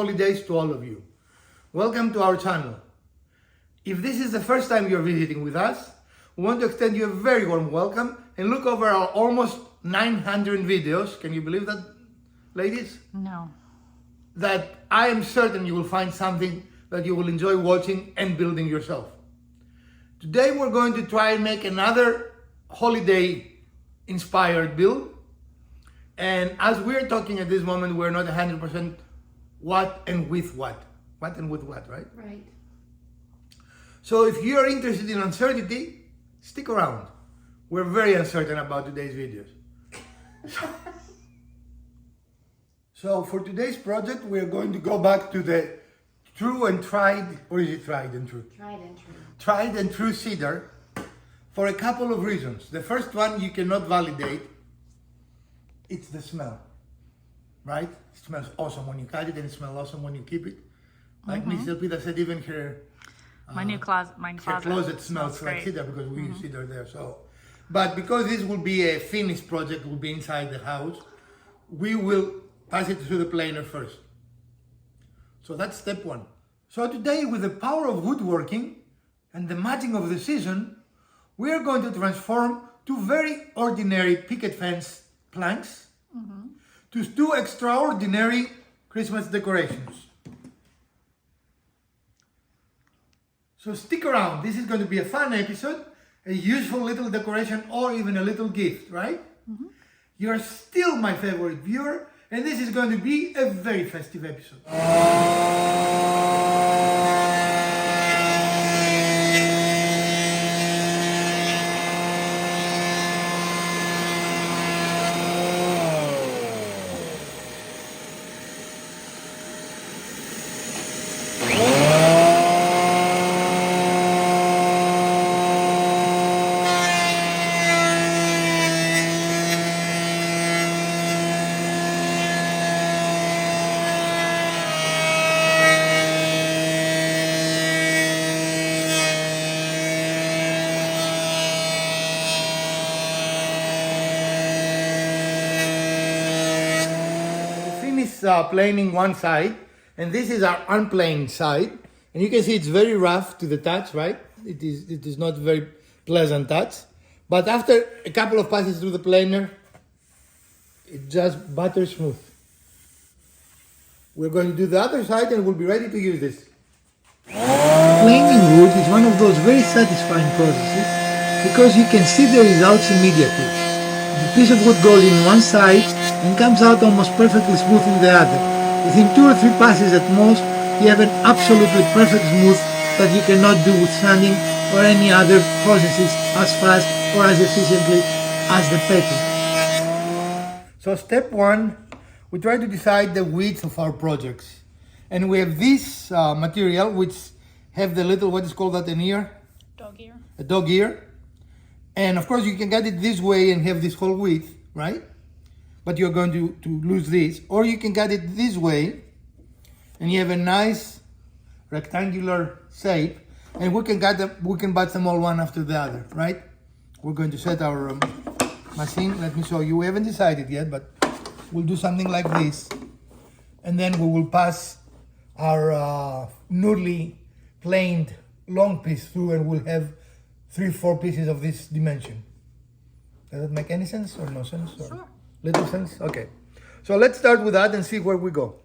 holidays to all of you. Welcome to our channel. If this is the first time you're visiting with us, we want to extend you a very warm welcome and look over our almost 900 videos. Can you believe that, ladies? No. That I am certain you will find something that you will enjoy watching and building yourself. Today we're going to try and make another holiday inspired build. And as we're talking at this moment, we're not 100% what and with what. What and with what, right? Right. So if you're interested in uncertainty, stick around. We're very uncertain about today's videos. So for today's project, we're going to go back to the true and tried, or is it tried and true? Tried and true. Tried and true cedar for a couple of reasons. The first one you cannot validate. It's the smell, right? It smells awesome when you cut it and it smells awesome when you keep it. Like Miss Elpida said, even her closet smells like cedar because we use cedar there. So, but because this will be a finished project, will be inside the house, we will pass it through the planer first. So that's step one. So today, with the power of woodworking and the magic of the season, we are going to transform two very ordinary picket fence planks to two extraordinary Christmas decorations. So stick around. This is going to be a fun episode, a useful little decoration or even a little gift, right? You're still my favorite viewer, and this is going to be a very festive episode. Planing one side, and this is our unplaned side, and you can see it's very rough to the touch, right? It is not very pleasant touch, but after a couple of passes through the planer, it just butter smooth. We're going to do the other side and we'll be ready to use this. Planing wood is one of those very satisfying processes because you can see the results immediately. The piece of wood goes in one side and comes out almost perfectly smooth in the other. Within 2 or 3 passes at most, you have an absolutely perfect smooth that you cannot do with sanding or any other processes as fast or as efficiently as the paper. So step 1, we try to decide the width of our projects. And we have this material which have the little, what is called that, an ear? Dog ear. A dog ear. And of course you can get it this way and have this whole width, right? But you're going to lose this. Or you can cut it this way and you have a nice rectangular shape, and we can batch them all one after the other, right? We're going to set our machine. Let me show you. We haven't decided yet, but we'll do something like this. And then we will pass our newly planed long piece through, and we'll have 3-4 pieces of this dimension. Does that make any sense or no sense? Or sure. Little sense? Okay. So let's start with that and see where we go.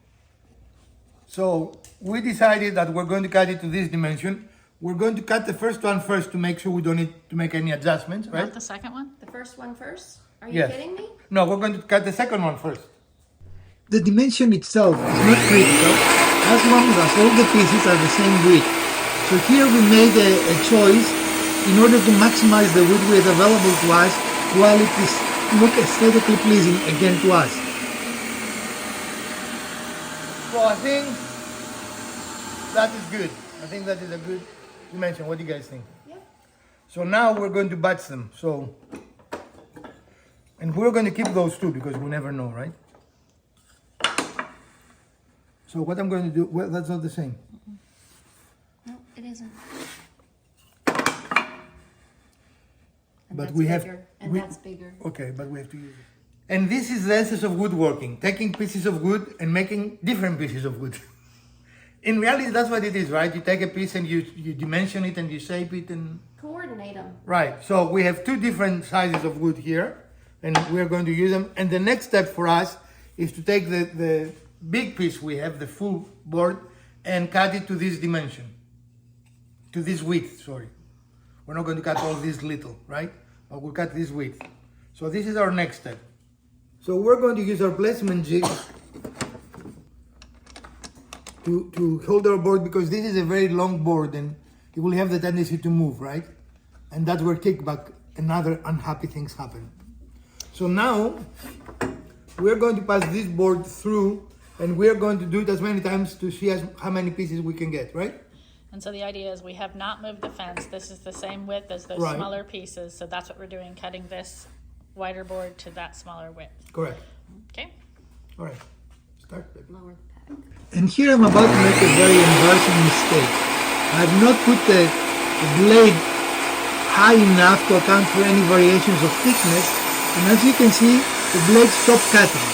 So we decided that we're going to cut it to this dimension. We're going to cut the first one first to make sure we don't need to make any adjustments, right? Not the second one? The first one first? Are you Yes. kidding me? No, we're going to cut the second one first. The dimension itself is not critical as long as all the pieces are the same width. So here we made a choice in order to maximize the wood width available to us while it is look aesthetically pleasing again to us. So I think that is good. I think that is a good dimension. What do you guys think? Yeah. So now we're going to batch them. And we're going to keep those two because we never know, right? So what I'm going to do, well, that's not the same. No, it isn't. And But that's we have, bigger, and that's bigger. Okay, but we have to use it. And this is the essence of woodworking, taking pieces of wood and making different pieces of wood. In reality, that's what it is, right? You take a piece and you dimension it and you shape it and... Coordinate them. Right, so we have two different sizes of wood here and we're going to use them. And the next step for us is to take the big piece we have, the full board, and cut it to this dimension, to this width, sorry. We're not going to cut all this little, right? But we'll cut this width. So this is our next step. So we're going to use our placement jig to hold our board because this is a very long board and it will have the tendency to move, right? And that's where kickback and other unhappy things happen. So now we're going to pass this board through and we're going to do it as many times to see how many pieces we can get, right? And so the idea is we have not moved the fence. This is the same width as those Right. smaller pieces. So that's what we're doing, cutting this wider board to that smaller width. Correct. Okay? All right. Start, baby. Lower the pack. And here I'm about to make a very embarrassing mistake. I've not put the blade high enough to account for any variations of thickness, and as you can see, the blade stopped cutting.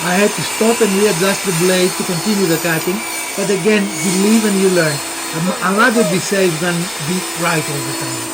I had to stop and readjust the blade to continue the cutting, but again, believe and you learn. I'd rather be safe than be right all the time.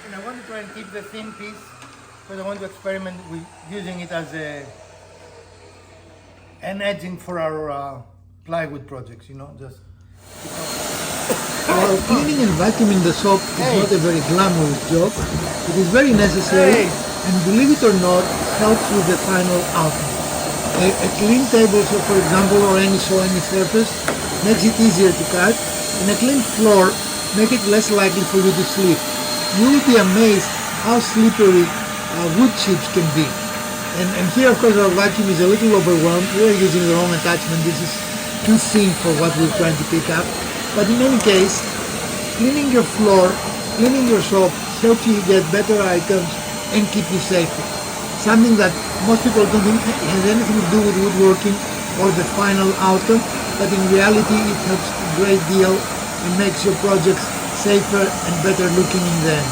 And I want to try and keep the thin piece because I want to experiment with using it as an edging for our plywood projects, you know, just... While cleaning and vacuuming the shop is not a very glamorous job, it is very necessary and, believe it or not, helps with the final outcome. A clean table, so for example, or any surface, makes it easier to cut, and a clean floor makes it less likely for you to slip. You will be amazed how slippery wood chips can be. And here, of course, our vacuum is a little overwhelmed. We are using the wrong attachment. This is too thin for what we're trying to pick up. But in any case, cleaning your floor, cleaning your shop helps you get better items and keep you safer. Something that most people don't think has anything to do with woodworking or the final outcome, but in reality it helps a great deal and makes your projects safer and better looking in the end.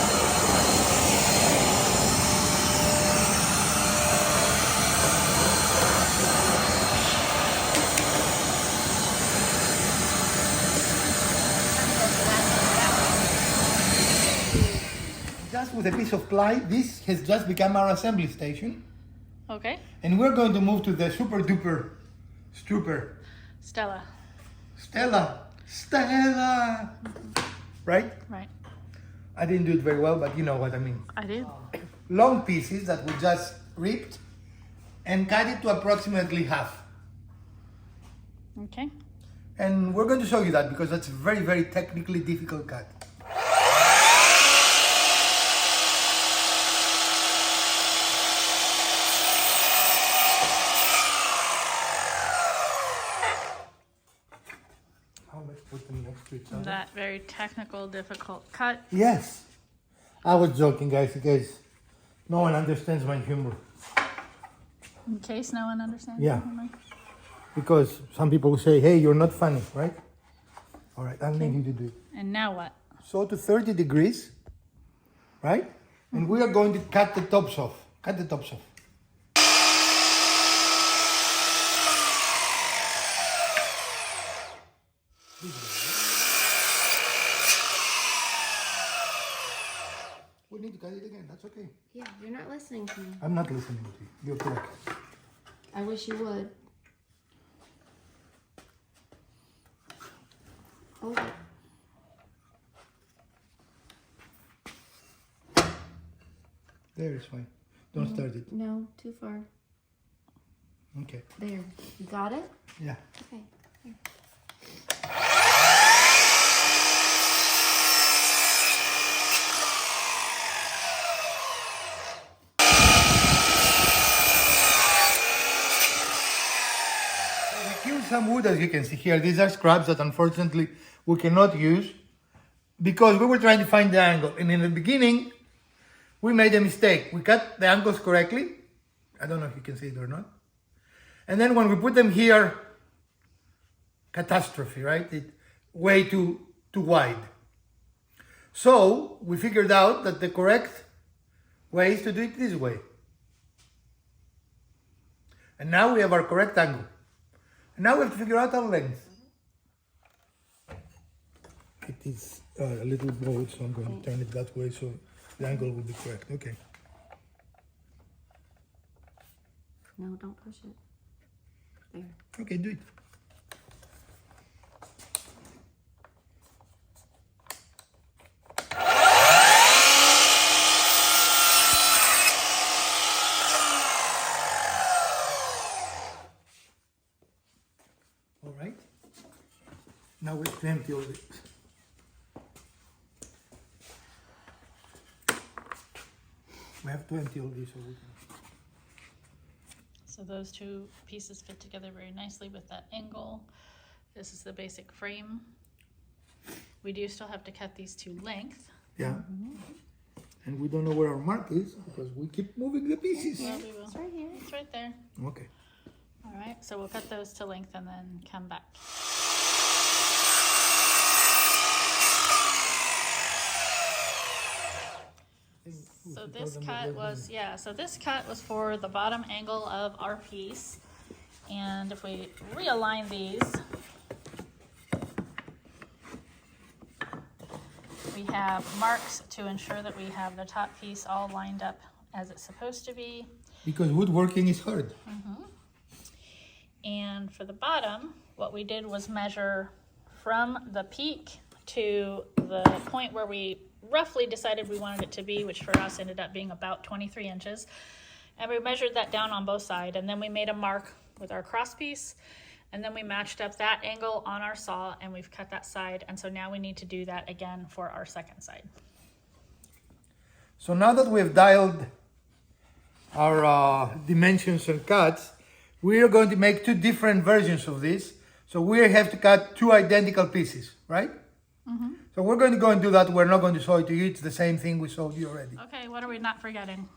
Just with a piece of ply, this has just become our assembly station. Okay. And we're going to move to the super duper strooper. Stella. Stella! Right? Right. I didn't do it very well, but you know what I mean. I do. Long pieces that we just ripped and cut it to approximately half. Okay. And we're going to show you that because that's a very, very technically difficult cut. Let's put them next to each other. That very technical, difficult cut. Yes. I was joking, guys, because no one understands my humor. In case no one understands. Yeah. something. Because some people will say, hey, you're not funny, right? All right, I'll need you to do it. And now what? So to 30 degrees, right? And we are going to cut the tops off. Cut the tops off. We need to cut cut it again. That's okay. Yeah, you're not listening to me. I'm not listening to you. You're correct. I wish you would. Hold it. There is fine. Don't start it. No, too far. Okay. There. You got it? Yeah. Okay. Here. We killed some wood, as you can see here. These are scraps that unfortunately we cannot use because we were trying to find the angle. And in the beginning, we made a mistake. We cut the angles correctly. I don't know if you can see it or not. And then when we put them here, catastrophe, right? It way too wide. So we figured out that the correct way is to do it this way. And now we have our correct angle. And now we have to figure out our length. It is a little bold, so I'm going to turn it that way so the angle will be correct. Okay. No, don't push it. There. Okay, do it. All right. Now we have to empty all this. We have to empty all this so we can. So those two pieces fit together very nicely with that angle. This is the basic frame. We do still have to cut these to length. Yeah. And we don't know where our mark is because we keep moving the pieces. Well, we will. It's right here. It's right there. Okay. All right, so we'll cut those to length and then come back. So this cut was, so this cut was for the bottom angle of our piece. And if we realign these, we have marks to ensure that we have the top piece all lined up as it's supposed to be. Because woodworking is hard. And for the bottom, what we did was measure from the peak to the point where we roughly decided we wanted it to be, which for us ended up being about 23 inches. And we measured that down on both sides, and then we made a mark with our cross piece, and then we matched up that angle on our saw, and we've cut that side. And so now we need to do that again for our second side. So now that we've dialed our dimensions and cuts, we are going to make two different versions of this. So we have to cut two identical pieces, right? So we're going to go and do that. We're not going to show it to you. It's the same thing we showed you already. Okay, what are we not forgetting?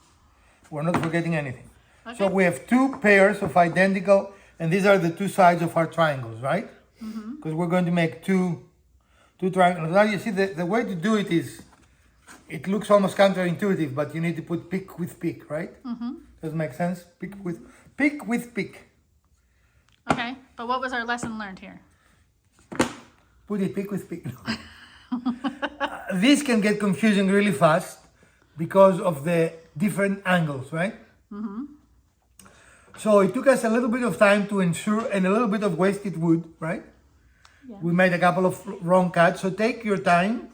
We're not forgetting anything. Okay. So we have two pairs of identical, and these are the two sides of our triangles, right? Because we're going to make two triangles. Now you see the way to do it is, it looks almost counterintuitive, but you need to put pick with pick, right? Does it make sense? Pick with pick. Okay, but what was our lesson learned here? Put it pick with pick. This can get confusing really fast because of the different angles, right? So it took us a little bit of time to ensure, and a little bit of wasted wood, right? Yeah. We made a couple of wrong cuts, so take your time.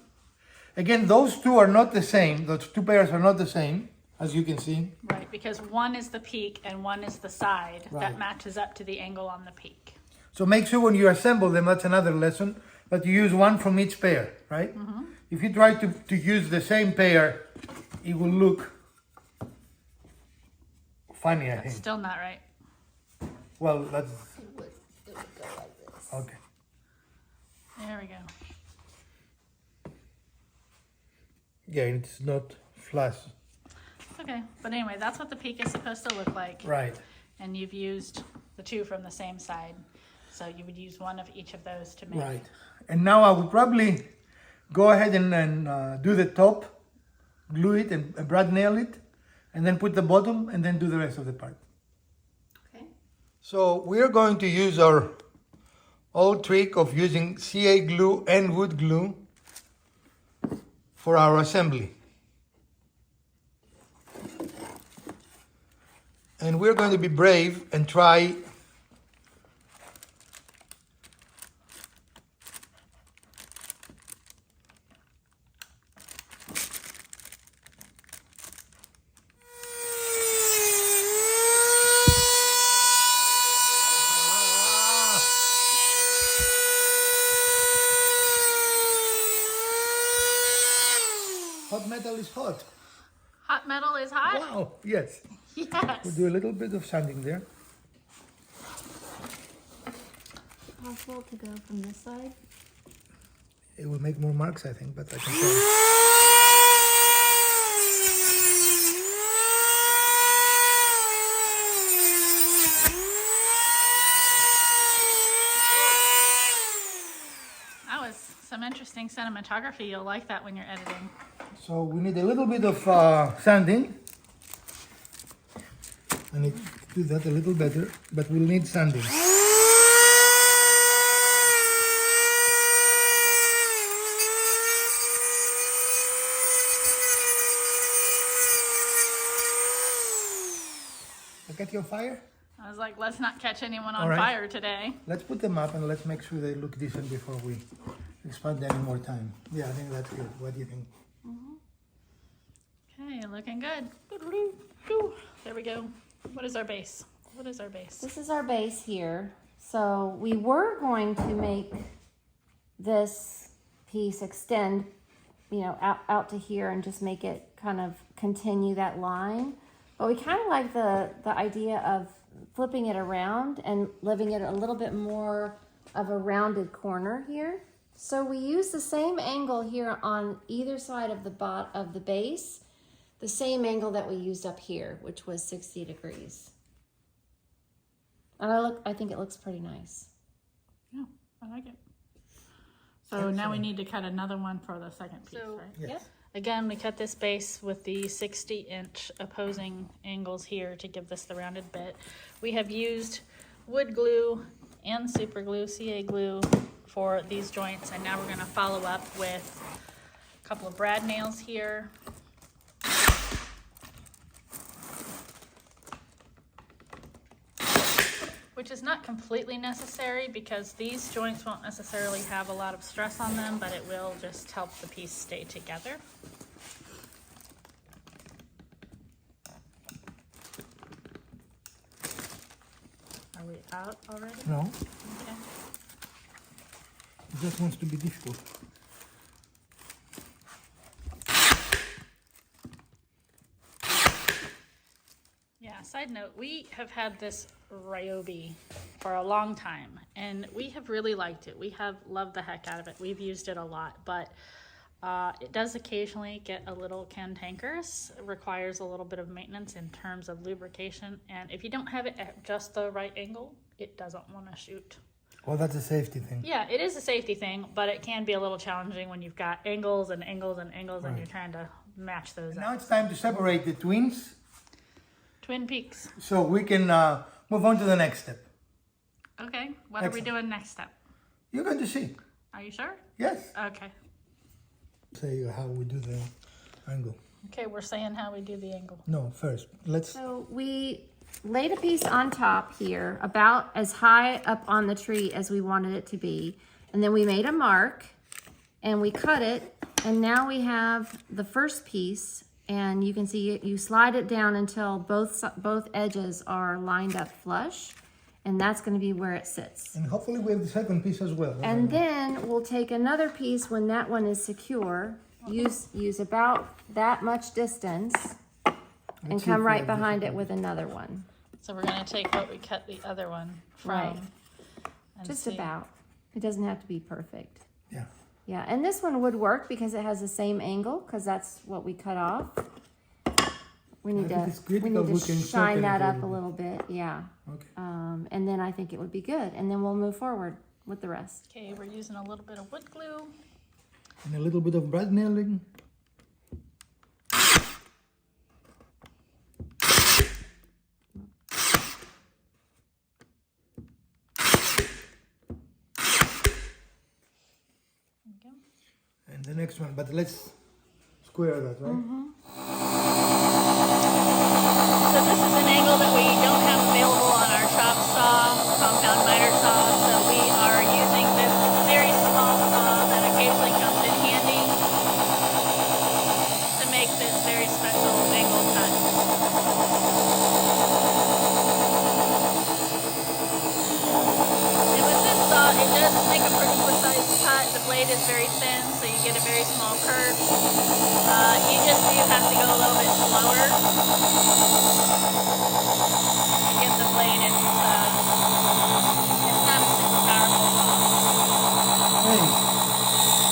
Again, those two are not the same. Those two pairs are not the same, as you can see. Right, because one is the peak and one is the side Right. that matches up to the angle on the peak. So make sure when you assemble them, that's another lesson, that you use one from each pair, right? If you try to use the same pair, it will look funny, I That's think. still not right. Well, that's It would go like this. okay. There we go. Yeah, it's not flush. Okay, but anyway, that's what the peak is supposed to look like. Right. And you've used the two from the same side. So you would use one of each of those to make. Right. And now I would probably go ahead and do the top, glue it and brad nail it, and then put the bottom and then do the rest of the part. Okay. So we're going to use our old trick of using CA glue and wood glue for our assembly. And we're going to be brave and try hot metal is hot. Hot metal is hot? Wow, yes. We'll Yes. do a little bit of sanding there. Possible to go from this side? It will make more marks, I think, but I can try. That was some interesting cinematography. You'll like that when you're editing. So we need a little bit of sanding. I need to do that a little better, but we'll need sanding. Look at your fire. I was like, let's not catch anyone on All right. fire today. Let's put them up and let's make sure they look decent before we expand any more time. Yeah, I think that's good. What do you think? Okay, looking good. There we go. What is our base? What is our base? This is our base here. So we were going to make this piece extend, you know, out to here and just make it kind of continue that line. But we kind of like the idea of flipping it around and leaving it a little bit more of a rounded corner here. So we use the same angle here on either side of the base, the same angle that we used up here, which was 60 degrees. And I think it looks pretty nice. Yeah, I like it. So now we need to cut another one for the second piece, right? Yes. Yep. Again, we cut this base with the 60-inch opposing angles here to give this the rounded bit. We have used wood glue and super glue, CA glue, for these joints, and now we're going to follow up with a couple of brad nails here. Which is not completely necessary because these joints won't necessarily have a lot of stress on them, but it will just help the piece stay together. Are we out already? No, Okay. it just wants to be difficult. Yeah, side note, we have had this Ryobi for a long time and we have really liked it. We have loved the heck out of it. We've used it a lot, but it does occasionally get a little cantankerous. It requires a little bit of maintenance in terms of lubrication, and if you don't have it at just the right angle, it doesn't want to shoot. Well, that's a safety thing. Yeah, it is a safety thing, but it can be a little challenging when you've got angles and angles and angles and Right. you're trying to match those Now up. it's time to separate the twins Twin Peaks. so we can move on to the next step. Okay, what are we Excellent. doing next step? You're going to see. Are you sure? Yes. Okay. Say how we do the angle. Okay, we're saying how we do the angle. No, first, let's... So we laid a piece on top here, about as high up on the tree as we wanted it to be. And then we made a mark and we cut it. And now we have the first piece, and you can see you slide it down until both edges are lined up flush. And that's going to be where it sits. And hopefully we have the second piece as well. And then we'll take another piece when that one is secure, use about that much distance, and Let's see come if we right have behind it different- with another one. So we're gonna take what we cut the other one from. Right. And Just see. about. It doesn't have to be perfect. Yeah. Yeah, and this one would work because it has the same angle, because that's what we cut off. We need think to it's critical we can shine circle that it a up a little little bit, yeah. Okay. And then I think it would be good, and then we'll move forward with the rest. Okay, we're using a little bit of wood glue. And a little bit of brad nailing. There we go. And the next one, but let's square that, right? So this is an angle that we does make a pretty precise cut. The blade is very thin, so you get a very small curve. You just do have to go a little bit slower to get the blade. It's not a super powerful saw. Hey,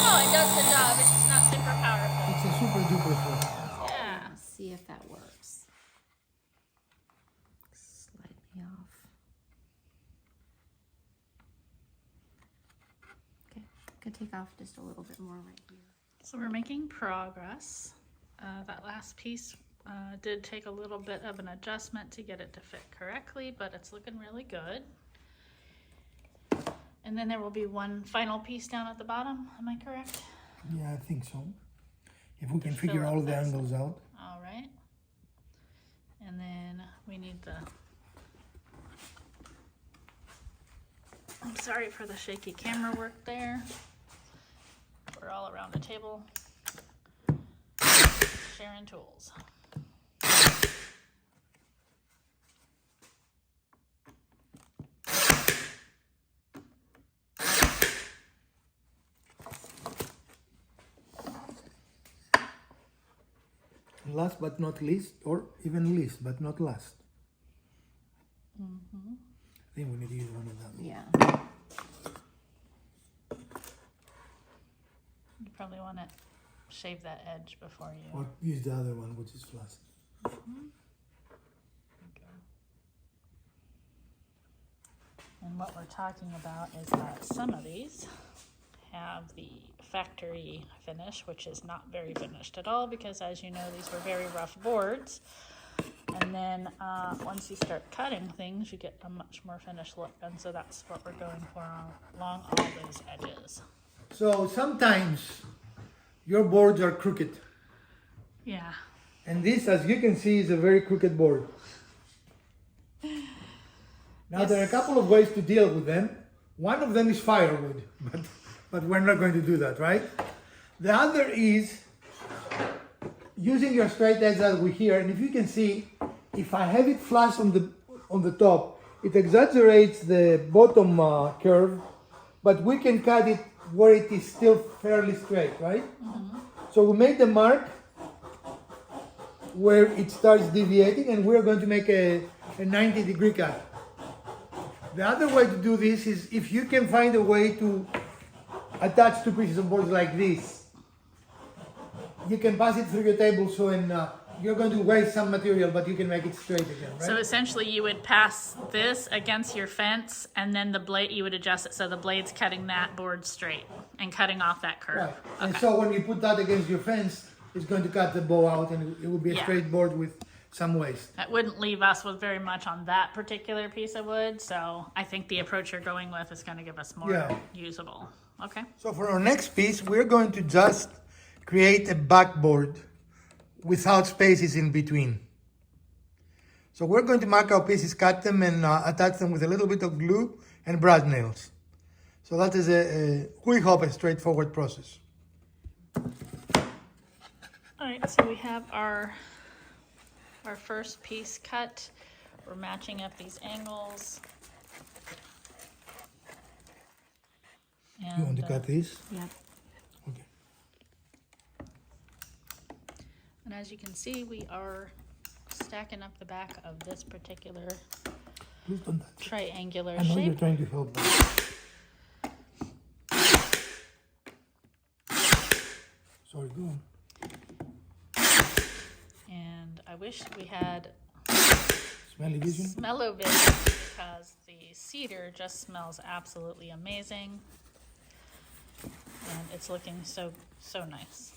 Oh, it does the job. It's just not super powerful. it's a super duper saw. Yeah. Let's see if that works. Slightly off. Okay, could take off just a little bit more right here. So we're making progress. That last piece did take a little bit of an adjustment to get it to fit correctly, but it's looking really good. And then there will be one final piece down at the bottom, am I correct? Yeah, I think so. If we can Fill figure up all the that angles out. All right. And then we need the, I'm sorry for the shaky camera work there. We're all around the table, sharing tools. Last but not least, or even least but not last. Mm-hmm. I think we need to use one of them. Yeah. You probably want to shave that edge before you. Or use the other one, which is last. And what we're talking about is that some of these have the factory finish, which is not very finished at all, because as you know, these were very rough boards. And then once you start cutting things, you get a much more finished look. And so that's what we're going for along all those edges. So sometimes your boards are crooked. Yeah. And this, as you can see, is a very crooked board. Now there are a couple of ways to deal with them. One of them is firewood, but we're not going to do that, right? The other is using your straight edge that we here, and if you can see, if I have it flush on the top, it exaggerates the bottom curve, but we can cut it where it is still fairly straight, right? Mm-hmm. So we made the mark where it starts deviating, and we're going to make a 90-degree cut. The other way to do this is if you can find a way to attach two pieces of boards like this. You can pass it through your table, so you're going to waste some material, but you can make it straight again, right? So essentially you would pass this against your fence, and then the blade, you would adjust it so the blade's cutting that board straight and cutting off that curve. Right. Okay. And so when you put that against your fence, it's going to cut the bow out, and it will be a straight board with some waste. That wouldn't leave us with very much on that particular piece of wood, so I think the approach you're going with is going to give us more usable. Okay. So for our next piece, we're going to just create a backboard without spaces in between. So we're going to mark our pieces, cut them, and attach them with a little bit of glue and brad nails. So that is we hope, a straightforward process. All right, so we have our first piece cut. We're matching up these angles. And, You want to cut this? Yeah. Okay. And as you can see, we are stacking up the back of this particular Please don't touch it. triangular I know you're shape. trying to help. Sorry, go on. And I wish we had Smelly vision? smell-o-vision, because the cedar just smells absolutely amazing. And it's looking so nice.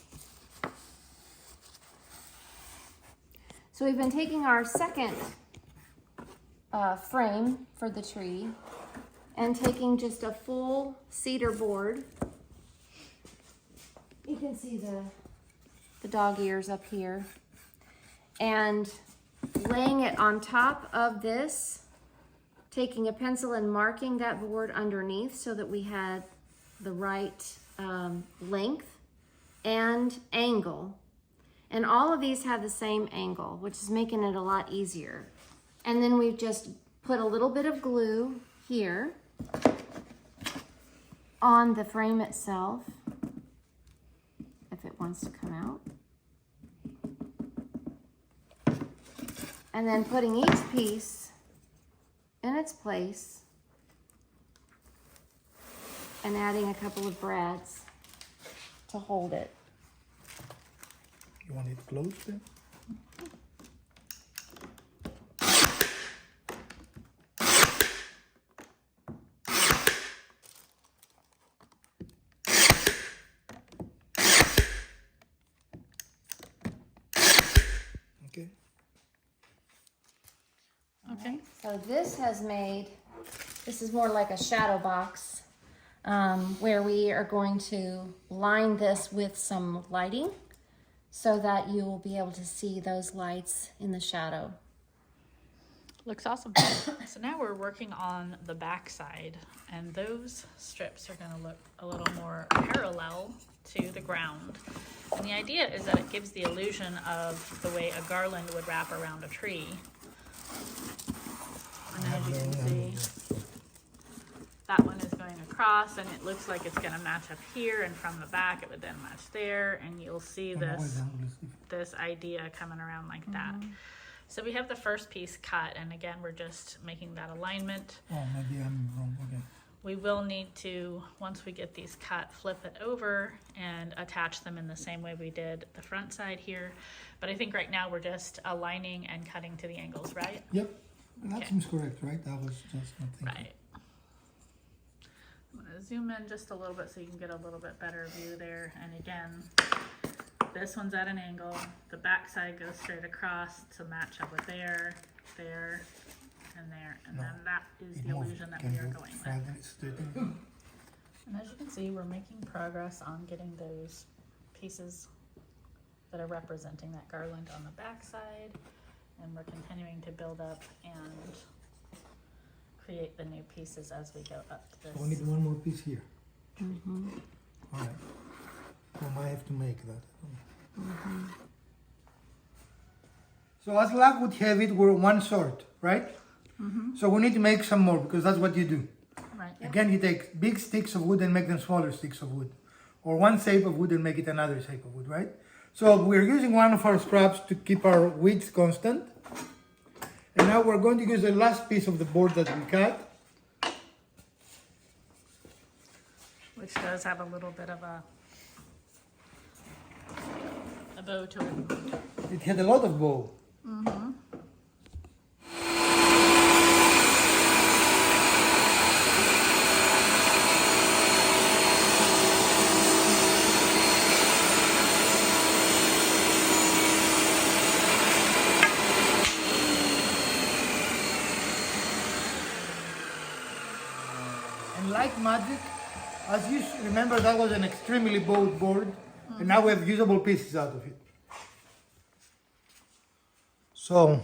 So we've been taking our second frame for the tree and taking just a full cedar board. You can see the dog ears up here. And laying it on top of this, taking a pencil and marking that board underneath so that we had the right length and angle. And all of these have the same angle, which is making it a lot easier. And then we've just put a little bit of glue here. on the frame itself, if it wants to come out. And then putting each piece in its place and adding a couple of brads to hold it. You want it closed then? Okay. Okay. So this is more like a shadow box, where we are going to line this with some lighting so that you will be able to see those lights in the shadow. Looks awesome. So now we're working on the back side, and those strips are going to look a little more parallel to the ground. And the idea is that it gives the illusion of the way a garland would wrap around a tree. And as you can see, that one is going across, and it looks like it's going to match up here, and from the back it would then match there, and you'll see this idea coming around like that. So we have the first piece cut, and again, we're just making that alignment. Oh, maybe I'm wrong. Okay. We will need to, once we get these cut, flip it over and attach them in the same way we did the front side here. But I think right now we're just aligning and cutting to the angles, right? Yep. That Okay. seems correct, right? I was just not thinking. Right. I'm going to zoom in just a little bit so you can get a little bit better view there. And again, this one's at an angle. The back side goes straight across to match up with there, there, and there. And then that is the illusion that we are going with. And as you can see, we're making progress on getting those pieces that are representing that garland on the back side. And we're continuing to build up and create the new pieces as we go up this. So we need one more piece here. All right. So I have to make that. So as luck would have it, we're one sort, right? So we need to make some more because that's what you do. Right. Again, you take big sticks of wood and make them smaller sticks of wood. Or one shape of wood and make it another shape of wood, right? So we're using one of our scraps to keep our width constant. And now we're going to use the last piece of the board that we cut. Which does have a little bit of a bow to it. It had a lot of bow. And like magic, as you remember, that was an extremely bowed board, and now we have usable pieces out of it. So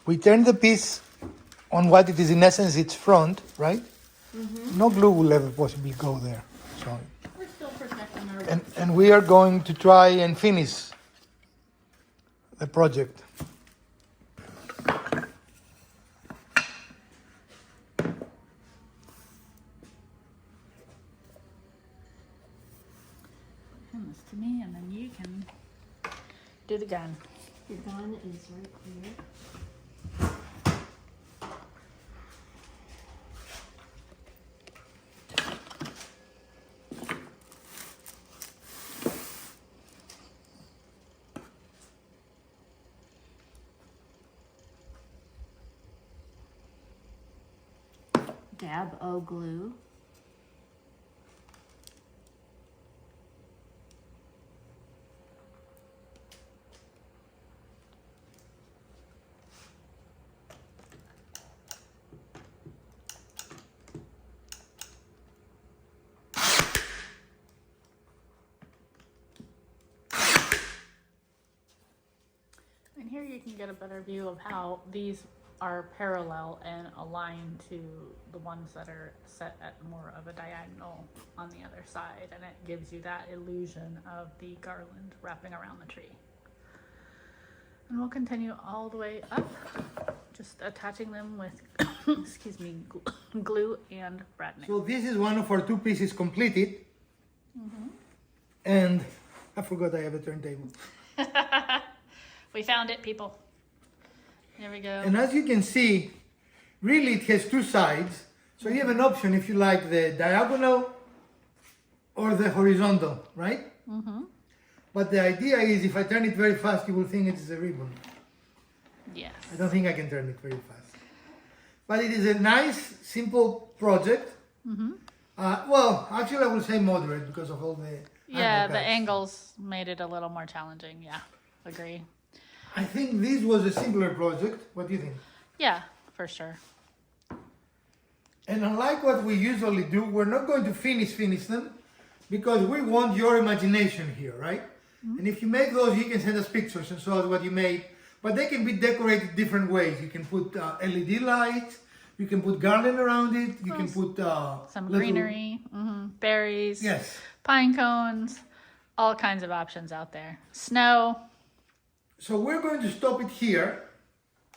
we turn the piece on what it is in essence its front, right? No glue will ever possibly go there. So, We're still protecting our and we are going to try and finish the project. Hand this to me, and then you can do the gun. The gun is right here. Dab O glue. And here you can get a better view of how these are parallel and aligned to the ones that are set at more of a diagonal on the other side, and it gives you that illusion of the garland wrapping around the tree. And we'll continue all the way up, just attaching them with, excuse me, glue and brad nail. So this is one of our 2 pieces completed. And I forgot I have a turntable. We found it, people. There we go. And as you can see, really it has 2 sides. So you have an option if you like the diagonal or the horizontal, right? But the idea is if I turn it very fast, you will think it's a ribbon. Yes. I don't think I can turn it very fast. But it is a nice, simple project. Well, actually I will say moderate because of all the Yeah, the angles. angles made it a little more challenging. Yeah, agree. I think this was a simpler project. What do you think? Yeah, for sure. And unlike what we usually do, we're not going to finish them because we want your imagination here, right? And if you make those, you can send us pictures and show us what you made. But they can be decorated different ways. You can put LED lights, you can put garland around it, you can put Some little- greenery, berries, Yes. pine cones, all kinds of options out there. Snow. So we're going to stop it here.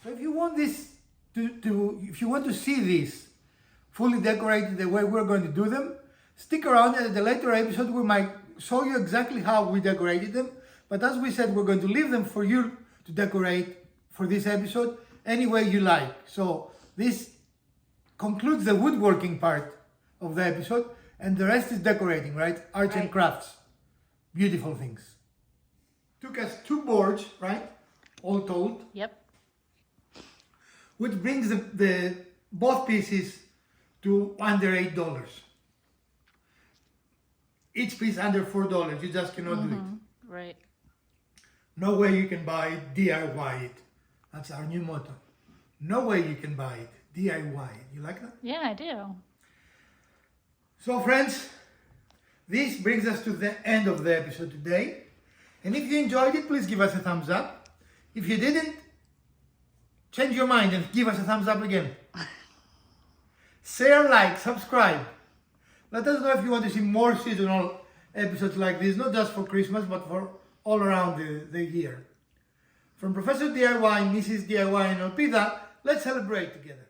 So if you want this if you want to see these fully decorated the way we're going to do them, stick around, and at the later episode we might show you exactly how we decorated them. But as we said, we're going to leave them for you to decorate for this episode any way you like. So this concludes the woodworking part of the episode, and the rest is decorating, right? Arts and Right. crafts. Beautiful things. Took us 2 boards, right? All told. Yep. Which brings the both pieces to under $8. Each piece under $4. You just cannot do it. Right. No way you can buy it, DIY it. That's our new motto. No way you can buy it, DIY it. You like that? Yeah, I do. So friends, this brings us to the end of the episode today. And if you enjoyed it, please give us a thumbs up. If you didn't, change your mind and give us a thumbs up again. Share, like, subscribe. Let us know if you want to see more seasonal episodes like this, not just for Christmas, but for all around the year. From Professor DIY, Mrs. DIY, and Elpida, let's celebrate together.